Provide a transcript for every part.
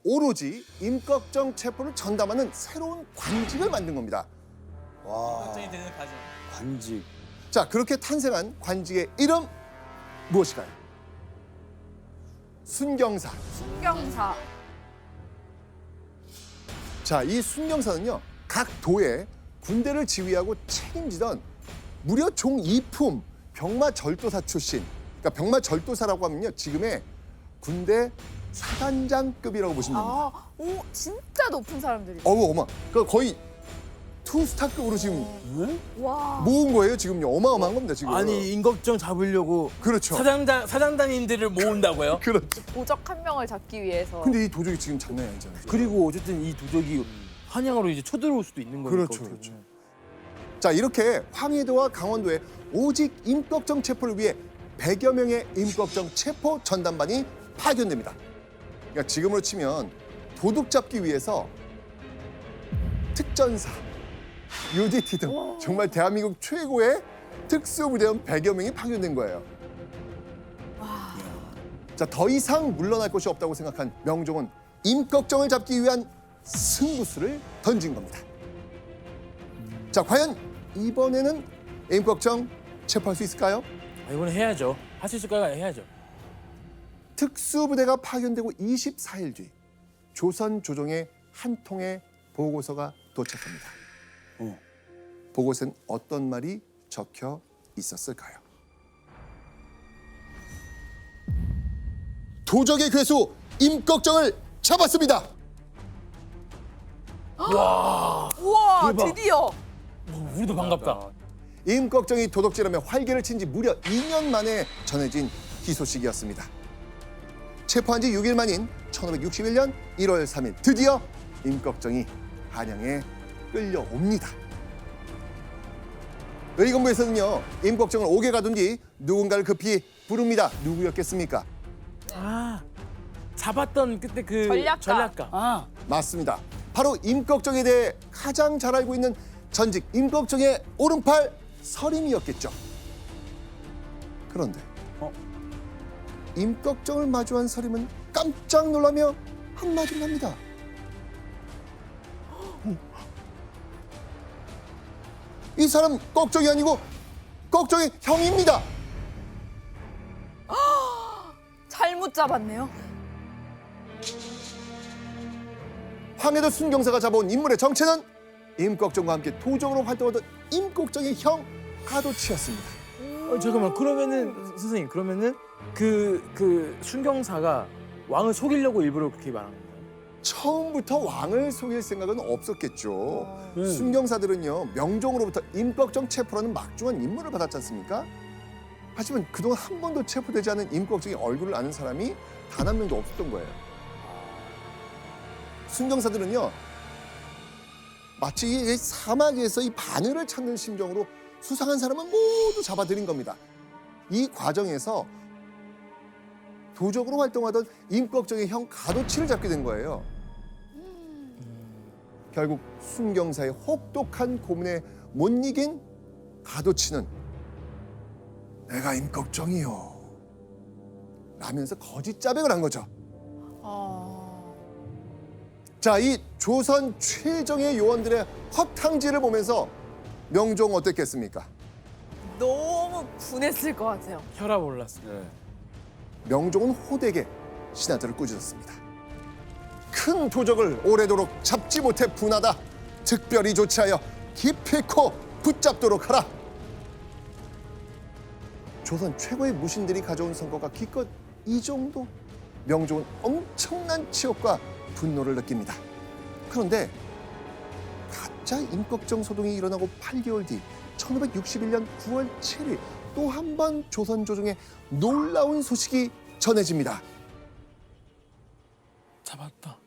오로지 임꺽정 체포를 전담하는 새로운 관직을 만든 겁니다. 와, 걱정이 되는 과정. 관직. 자, 그렇게 탄생한 관직의 이름 무엇일까요? 순경사. 순경사. 자, 이 순경사는요, 각 도에 군대를 지휘하고 책임지던 무려 종 2품 병마절도사 출신. 그러니까 병마절도사라고 하면요, 지금의 군대 사단장급이라고 보시면 됩니다. 아, 오, 진짜 높은 사람들이. 어우, 어마. 그 거의 투스타급으로 지금 와. 모은 거예요, 지금요. 어마어마한 겁니다, 지금. 아니 임꺽정 잡으려고 그렇죠. 사장단인들을 모은다고요? 그렇죠. 도적 한 명을 잡기 위해서. 근데 이 도적이 지금 장난이 아니잖아요. 그리고 어쨌든 이 도적이 한양으로 이제 쳐들어올 수도 있는 거니까. 그렇죠, 그렇죠. 자, 이렇게 황해도와 강원도에 오직 임꺽정 체포를 위해 100여 명의 임꺽정 체포 전담반이 파견됩니다. 그러니까 지금으로 치면 도둑 잡기 위해서 특전사, UDT 등 정말 대한민국 최고의 특수부대원 100여 명이 파견된 거예요. 자, 더 이상 물러날 곳이 없다고 생각한 명종은 임꺽정을 잡기 위한 승부수를 던진 겁니다. 자, 과연 이번에는 임꺽정 체포할 수 있을까요? 아, 이번에 해야죠. 할 수 있을까요? 해야죠. 특수부대가 파견되고 24일 뒤 조선 조정의 한 통의 보고서가 도착합니다. 보고서엔 어떤 말이 적혀 있었을까요? 도적의 괴수 임꺽정을 잡았습니다. 우와, 대박. 드디어. 우리도 반갑다. 임꺽정이 도둑질하며 활개를 친 지 무려 2년 만에 전해진 희소식이었습니다. 체포한 지 6일 만인 1561년 1월 3일 드디어 임꺽정이 한양에 끌려옵니다. 의검부에서는요, 임꺽정을 옥에 가둔 뒤 누군가를 급히 부릅니다. 누구였겠습니까? 아, 잡았던 그때 그 전략가. 아, 맞습니다. 바로 임꺽정에 대해 가장 잘 알고 있는 전직 임꺽정의 오른팔 서림이었겠죠. 그런데 임꺽정을 마주한 서림은 깜짝 놀라며 한마디를 합니다. 이 사람 꺽정이 아니고 꺽정의 형입니다. 잘못 잡았네요. 황해도 순경사가 잡아온 인물의 정체는 임꺽정과 함께 도적으로 활동하던 임꺽정의 형 가도치였습니다. 잠깐만. 그러면은 선생님, 그러면은 그 순경사가 왕을 속이려고 일부러 그렇게 말한 건가요? 처음부터 왕을 속일 생각은 없었겠죠. 네. 순경사들은요, 명종으로부터 임꺽정 체포라는 막중한 임무를 받았지 않습니까? 하지만 그동안 한 번도 체포되지 않은 임꺽정의 얼굴을 아는 사람이 단 한 명도 없었던 거예요. 순경사들은요, 마치 이 사막에서 이 바늘을 찾는 심정으로 수상한 사람은 모두 잡아들인 겁니다. 이 과정에서 도적으로 활동하던 임꺽정의 형 가도치를 잡게 된 거예요. 결국 순경사의 혹독한 고문에 못 이긴 가도치는 내가 임꺽정이요 라면서 거짓 자백을 한 거죠. 자, 이 조선 최정예 요원들의 헛탕질을 보면서 명종 어땠겠습니까? 너무 분했을 것 같아요. 혈압 올랐어요. 네. 명종은 호되게 신하들을 꾸짖었습니다. 큰 도적을 오래도록 잡지 못해 분하다. 특별히 조치하여 기필코 붙잡도록 하라. 조선 최고의 무신들이 가져온 선거가 기껏 이 정도? 명종은 엄청난 치욕과 분노를 느낍니다. 그런데 가짜 임꺽정 소동이 일어나고 8개월 뒤 1561년 9월 7일 또 한 번 조선 조정에 놀라운 소식이 전해집니다. 잡았다.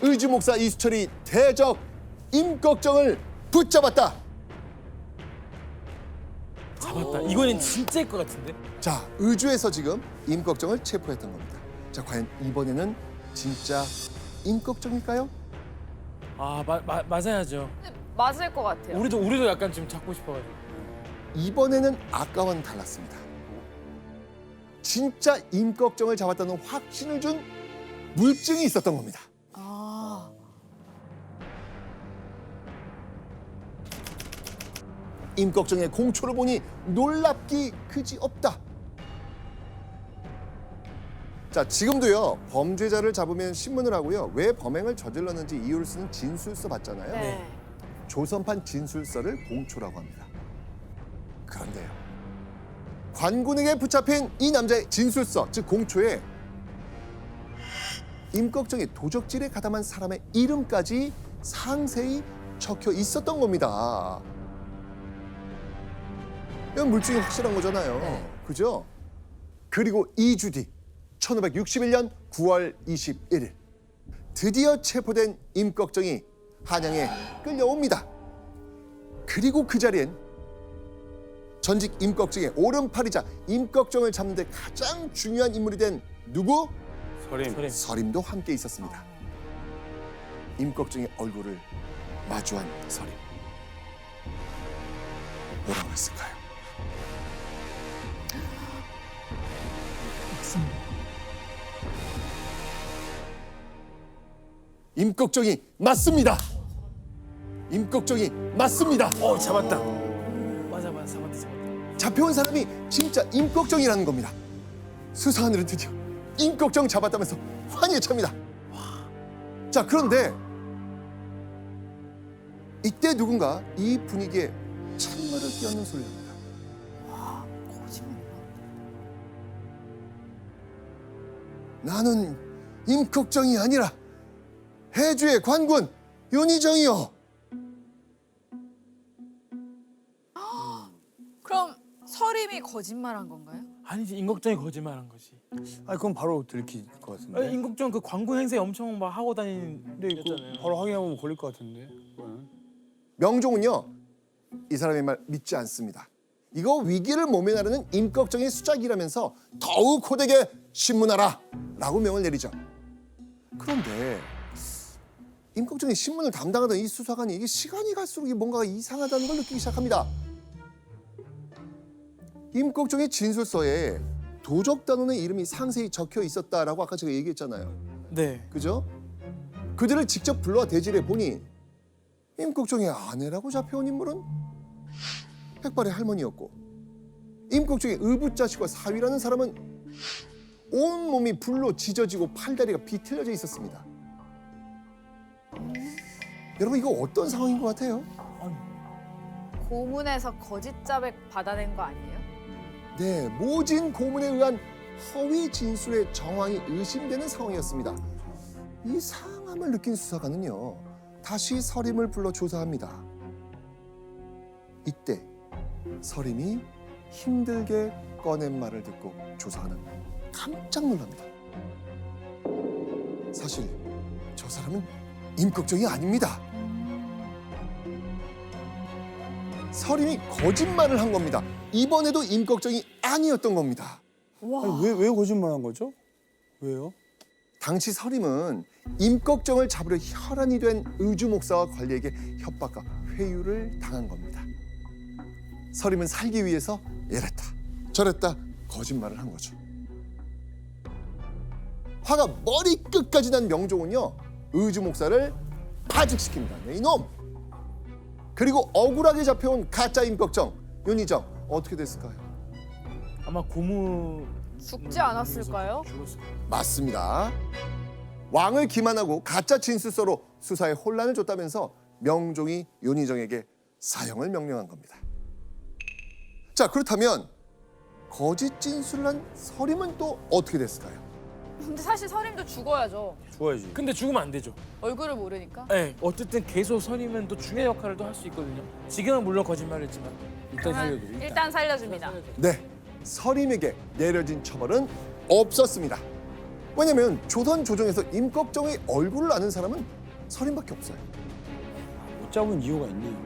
의주 목사 이수철이 대적 임꺽정을 붙잡았다. 잡았다. 이거는 진짜일 것 같은데? 자, 의주에서 지금 임꺽정을 체포했던 겁니다. 자, 과연 이번에는 진짜 임꺽정일까요? 아, 맞아야죠. 근데 맞을 것 같아요. 우리도 약간 좀 잡고 싶어가지고. 이번에는 아까와는 달랐습니다. 진짜 임꺽정을 잡았다는 확신을 준 물증이 있었던 겁니다. 아. 임꺽정의 공초를 보니 놀랍기 그지없다. 자, 지금도요, 범죄자를 잡으면 신문을 하고요, 왜 범행을 저질렀는지 이유를 쓰는 진술서 받잖아요. 네. 조선판 진술서를 공초라고 합니다. 그런데요, 관군에게 붙잡힌 이 남자의 진술서, 즉 공초에 임꺽정이 도적질에 가담한 사람의 이름까지 상세히 적혀 있었던 겁니다. 이건 물증이 확실한 거잖아요. 그죠? 그리고 2주 뒤 1561년 9월 21일 드디어 체포된 임꺽정이 한양에 끌려옵니다. 그리고 그 자리엔 전직 임꺽정의 오른팔이자 임꺽정을 잡는 데 가장 중요한 인물이 된 누구? 서림. 서림도 함께 있었습니다. 임꺽정의 얼굴을 마주한 서림. 뭐라고 했을까요? 임꺽정이 맞습니다. 임꺽정이 맞습니다. 잡았다. 맞아, 잡았다. 잡혀온 사람이 진짜 임꺽정이라는 겁니다. 수사하늘은 드디어 임꺽정 잡았다면서 환희에 찹니다. 자, 그런데 이때 누군가 이 분위기에 찬물을 끼얹는 소리를 합니다. 거짓말이야. 나는 임꺽정이 아니라 해주의 관군 윤희정이요. 그럼 서림이 거짓말한 건가요? 아니지, 임꺽정이 거짓말한 거지. 아니 그건 바로 들킬 것 같은데. 임꺽정 그 광고 행사에 엄청 막 하고 다니는 데 있고. 바로 확인하면 걸릴 것 같은데. 그거는. 명종은요, 이 사람의 말 믿지 않습니다. 이거 위기를 모면하려는 임꺽정의 수작이라면서 더욱 호되게 신문하라 라고 명을 내리죠. 그런데 임꺽정이 신문을 담당하던 이 수사관이 이게 시간이 갈수록 이게 뭔가 이상하다는 걸 느끼기 시작합니다. 임꺽정의 진술서에 도적단원의 이름이 상세히 적혀 있었다라고 아까 제가 얘기했잖아요. 네. 그죠? 그들을 직접 불러와 대질해 보니 임꺽정의 아내라고 잡혀온 인물은 백발의 할머니였고, 임꺽정의 의붓자식과 사위라는 사람은 온몸이 불로 지져지고 팔다리가 비틀려져 있었습니다. 여러분, 이거 어떤 상황인 것 같아요? 고문에서 거짓 자백 받아낸 거 아니에요? 네, 모진 고문에 의한 허위 진술의 정황이 의심되는 상황이었습니다. 이 상함을 느낀 수사관은요, 다시 서림을 불러 조사합니다. 이때 서림이 힘들게 꺼낸 말을 듣고 조사관은 깜짝 놀랍니다. 사실 저 사람은 임꺽정이 아닙니다. 서림이 거짓말을 한 겁니다. 이번에도 임꺽정이 아니었던 겁니다. 와. 아니, 왜 거짓말한 거죠? 왜요? 당시 서림은 임꺽정을 잡으려 혈안이 된 의주 목사와 관리에게 협박과 회유를 당한 겁니다. 서림은 살기 위해서 이랬다 저랬다 거짓말을 한 거죠. 화가 머리끝까지 난 명종은요, 의주 목사를 파직시킵니다. 네, 이놈! 그리고 억울하게 잡혀온 가짜 임꺽정 윤희정 어떻게 됐을까요? 아마 고문 죽지 않았을까요? 죽었을 거예요. 맞습니다. 왕을 기만하고 가짜 진술서로 수사에 혼란을 줬다면서 명종이 윤희정에게 사형을 명령한 겁니다. 자, 그렇다면 거짓 진술을 한 서림은 또 어떻게 됐을까요? 근데 사실 서림도 죽어야죠. 죽어야지. 근데 죽으면 안 되죠. 얼굴을 모르니까. 네, 어쨌든 계속 서림은 또 중요한 역할을 또 할 수 있거든요. 지금은 물론 거짓말을 했지만 일단 살려줘. 일단 살려줍니다. 네, 서림에게 내려진 처벌은 없었습니다. 왜냐면 조선 조정에서 임꺽정의 얼굴을 아는 사람은 서림밖에 없어요. 못 잡은 이유가 있네요.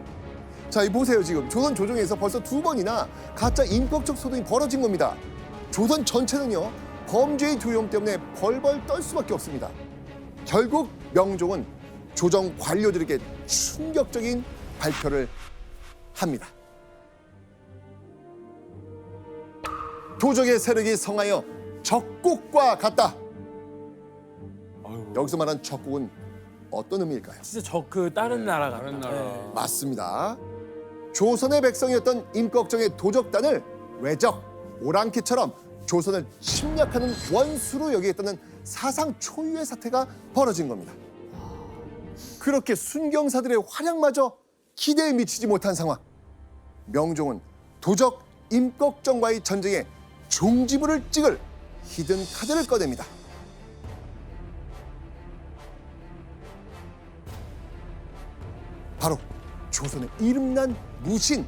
자, 이 보세요. 지금 조선 조정에서 벌써 2번이나 가짜 임꺽정 소동이 벌어진 겁니다. 조선 전체는요, 범죄의 두려움 때문에 벌벌 떨 수밖에 없습니다. 결국 명종은 조정 관료들에게 충격적인 발표를 합니다. 도적의 세력이 성하여 적국과 같다. 아이고. 여기서 말하는 적국은 어떤 의미일까요? 진짜 저 그 다른 나라 같다. 다른 나라. 네. 맞습니다. 조선의 백성이었던 임꺽정의 도적단을 외적, 오랑캐처럼 조선을 침략하는 원수로 여기겠다는 사상 초유의 사태가 벌어진 겁니다. 그렇게 순경사들의 활약마저 기대에 미치지 못한 상황. 명종은 도적 임꺽정과의 전쟁에 종지부를 찍을 히든 카드를 꺼냅니다. 바로 조선의 이름난 무신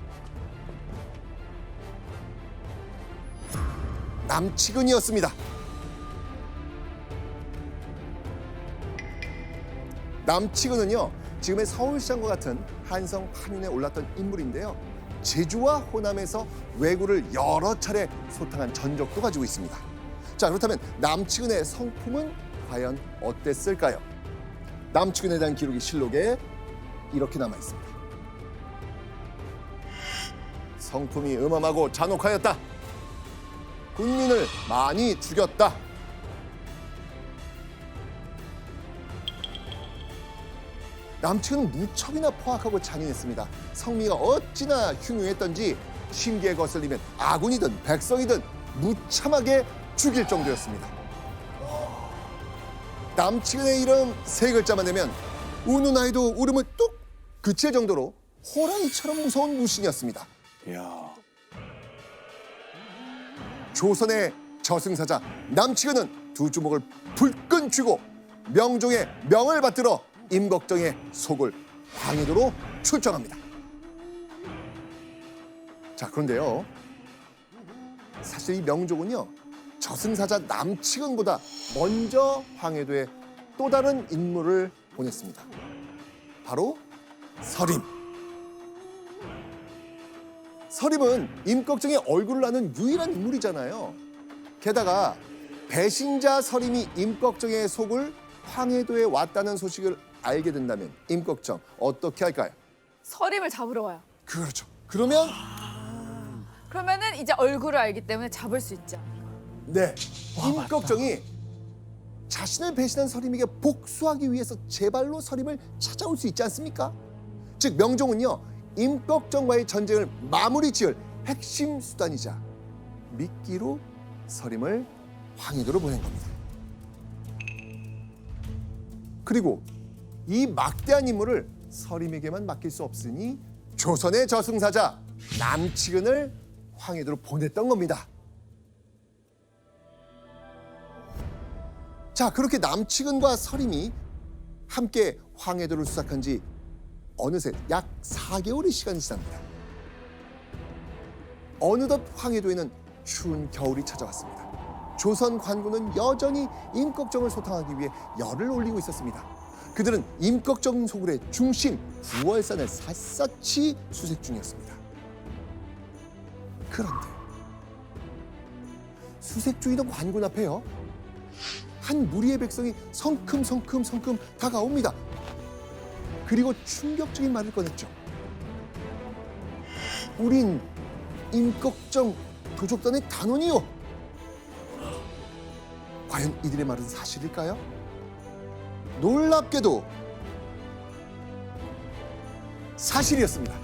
남치근이었습니다. 남치근은요, 지금의 서울시장과 같은 한성 판윤에 올랐던 인물인데요. 제주와 호남에서 왜구를 여러 차례 소탕한 전적도 가지고 있습니다. 자, 그렇다면 남치근의 성품은 과연 어땠을까요? 남치근에 대한 기록이 실록에 이렇게 남아 있습니다. 성품이 음험하고 잔혹하였다. 군민을 많이 죽였다. 남측은 무척이나 포악하고 잔인했습니다. 성미가 어찌나 흉흉했던지 심기에 거슬리면 아군이든 백성이든 무참하게 죽일 정도였습니다. 남측의 이름 세 글자만 내면 우는 아이도 울음을 뚝 그칠 정도로 호랑이처럼 무서운 무신이었습니다. 이야. 조선의 저승사자 남치근은 두 주먹을 불끈 쥐고 명종의 명을 받들어 임꺽정의 속을 황해도로 출정합니다. 자, 그런데요, 사실 이 명종은요, 저승사자 남치근보다 먼저 황해도에 또 다른 인물을 보냈습니다. 바로 서림. 서림은 임꺽정의 얼굴을 아는 유일한 인물이잖아요. 게다가 배신자 서림이 임꺽정의 속을 황해도에 왔다는 소식을 알게 된다면 임꺽정 어떻게 할까요? 서림을 잡으러 와요. 그렇죠. 그러면 그러면은 이제 얼굴을 알기 때문에 잡을 수 있지 않을까. 네, 임꺽정이 자신을 배신한 서림에게 복수하기 위해서 제발로 서림을 찾아올 수 있지 않습니까? 즉 명종은요, 임꺽정과의 전쟁을 마무리 지을 핵심 수단이자 미끼로 서림을 황해도로 보낸 겁니다. 그리고 이 막대한 임무를 서림에게만 맡길 수 없으니 조선의 저승사자 남치근을 황해도로 보냈던 겁니다. 자, 그렇게 남치근과 서림이 함께 황해도를 수색한 지 어느새 약 4개월의 시간이 지납니다. 어느덧 황해도에는 추운 겨울이 찾아왔습니다. 조선 관군은 여전히 임꺽정을 소탕하기 위해 열을 올리고 있었습니다. 그들은 임꺽정 소굴의 중심 구월산을 샅샅이 수색 중이었습니다. 그런데 수색 중이던 관군 앞에요, 한 무리의 백성이 성큼성큼 다가옵니다. 그리고 충격적인 말을 꺼냈죠. 우린 임꺽정 도적단의 단원이요. 과연 이들의 말은 사실일까요? 놀랍게도 사실이었습니다.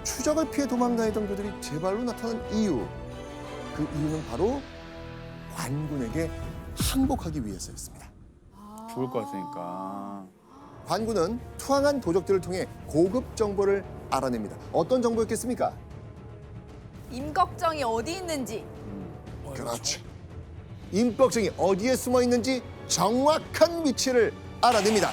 추적을 피해 도망다니던 그들이 제 발로 나타난 이유, 그 이유는 바로 관군에게 항복하기 위해서였습니다. 죽을 것 같으니까. 관군은 투항한 도적들을 통해 고급 정보를 알아냅니다. 어떤 정보였겠습니까? 임꺽정이 어디 있는지. 그렇죠. 임꺽정이 어디에 숨어 있는지 정확한 위치를 알아냅니다.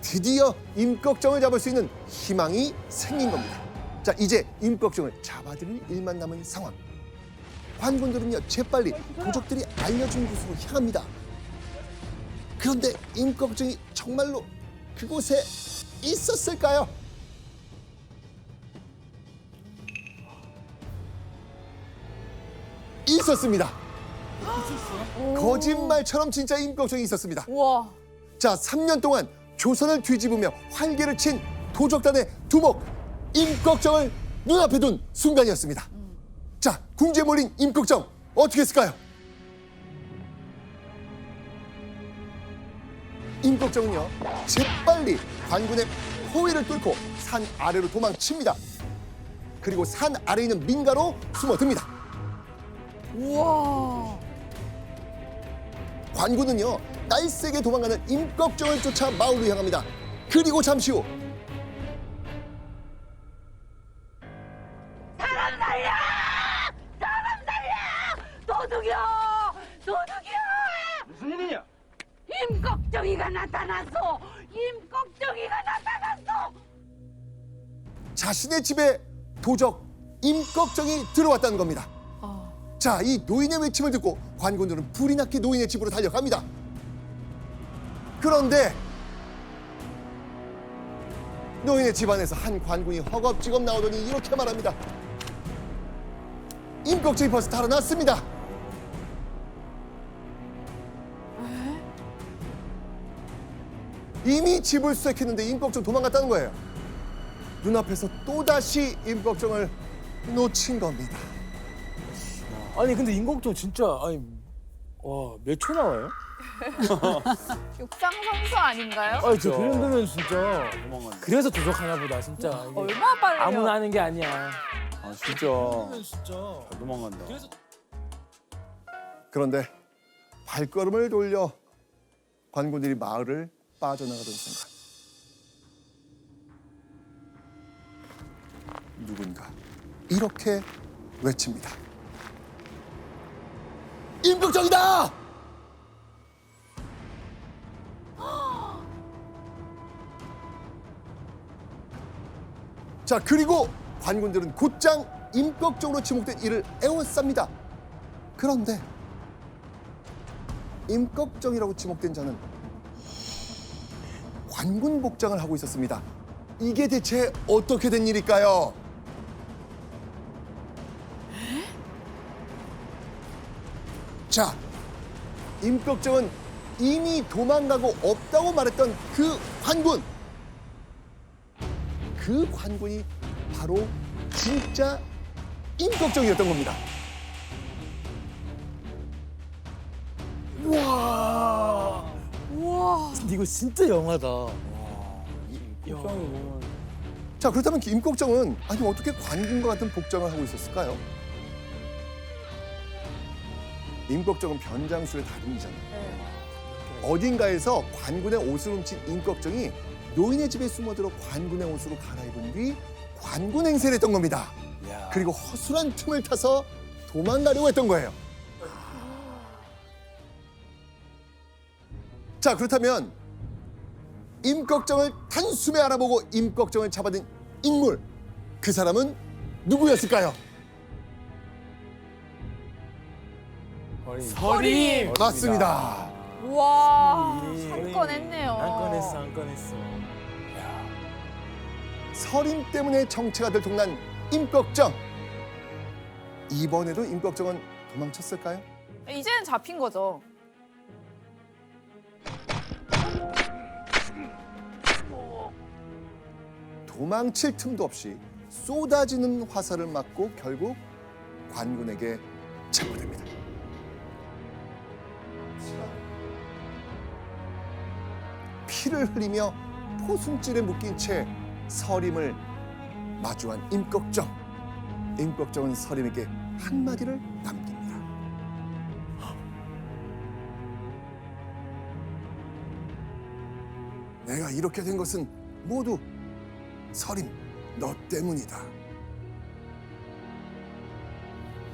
드디어 임꺽정을 잡을 수 있는 희망이 생긴 겁니다. 자, 이제 임꺽정을 잡아들일 일만 남은 상황. 관군들은요, 재빨리 도적들이 알려준 곳으로 향합니다. 그런데 임꺽정이 정말로 그곳에 있었을까요? 있었습니다. 거짓말처럼 진짜 임꺽정이 있었습니다. 우와. 자, 3년 동안 조선을 뒤집으며 활개를 친 도적단의 두목 임꺽정을 눈앞에 둔 순간이었습니다. 자, 궁지에 몰린 임꺽정 어떻게 했을까요? 임꺽정은요 재빨리 관군의 포위를 뚫고 산 아래로 도망칩니다. 그리고 산 아래에 있는 민가로 숨어듭니다. 우와. 관군은요 날쌔게 도망가는 임꺽정을 쫓아 마을로 향합니다. 그리고 잠시 후 사람 살려! 사람 살려! 도둑이야! 도둑이야! 무슨 일이냐? 임꺽정이가 나타났어! 임꺽정이가 나타났어! 자신의 집에 도적 임꺽정이 들어왔다는 겁니다. 자, 이 노인의 외침을 듣고 관군들은 불이 나게 노인의 집으로 달려갑니다. 그런데 노인의 집 안에서 한 관군이 허겁지겁 나오더니 이렇게 말합니다. 임꺽정이 벌써 달아났습니다. 이미 집을 수색했는데 임꺽정 도망갔다는 거예요. 눈앞에서 또다시 임꺽정을 놓친 겁니다. 아니 근데 임꺽정 진짜 아니 와 몇 초 나와요? 육상 선수 아닌가요? 아니 저그 정도면 진짜 도망간다. 그래서 도적하나 보다 진짜. 이게 얼마나 빨라요? 아무나 하는 게 아니야. 아 진짜 진짜. 잘 도망간다. 그런데 발걸음을 돌려 관군들이 마을을 빠져나가던 순간 누군가 이렇게 외칩니다. 임꺽정이다! 자, 그리고 관군들은 곧장 임꺽정으로 지목된 이를 에워쌉니다. 그런데 임꺽정이라고 지목된 자는 관군 복장을 하고 있었습니다. 이게 대체 어떻게 된 일일까요? 자, 임꺽정은 이미 도망가고 없다고 말했던 그 관군. 그 관군이 바로 진짜 임꺽정이었던 겁니다. 우와. 근데 이거 진짜 영화다. 복장이 보면 자, 그렇다면 임꺽정은 아니 어떻게 관군과 같은 복장을 하고 있었을까요? 임꺽정은 변장술의 달인이잖아요. 어딘가에서 관군의 옷을 훔친 임꺽정이 노인의 집에 숨어들어 관군의 옷으로 갈아입은 뒤 관군 행세를 했던 겁니다. 야. 그리고 허술한 틈을 타서 도망가려고 했던 거예요. 자, 그렇다면 임꺽정을 단숨에 알아보고 임꺽정을 잡아든 인물, 그 사람은 누구였을까요? 서림. 맞습니다. 우와. 서림. 한 건 했네요. 안 꺼냈어. 서림 때문에 정체가 들통난 임꺽정. 이번에도 임꺽정은 도망쳤을까요? 이제는 잡힌 거죠. 도망칠 틈도 없이 쏟아지는 화살을 맞고 결국 관군에게 체포됩니다. 피를 흘리며 포순줄에 묶인 채 서림을 마주한 임꺽정. 임꺽정은 서림에게 한마디를 남깁니다. 내가 이렇게 된 것은 모두 서림, 너 때문이다.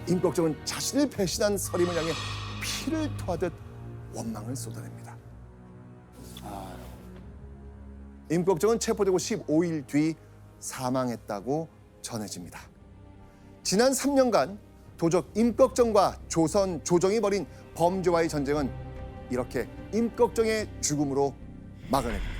임꺽정은 자신을 배신한 서림을 향해 피를 토하듯 원망을 쏟아냅니다. 임꺽정은 체포되고 15일 뒤 사망했다고 전해집니다. 지난 3년간 도적 임꺽정과 조선 조정이 벌인 범죄와의 전쟁은 이렇게 임꺽정의 죽음으로 막아냅니다.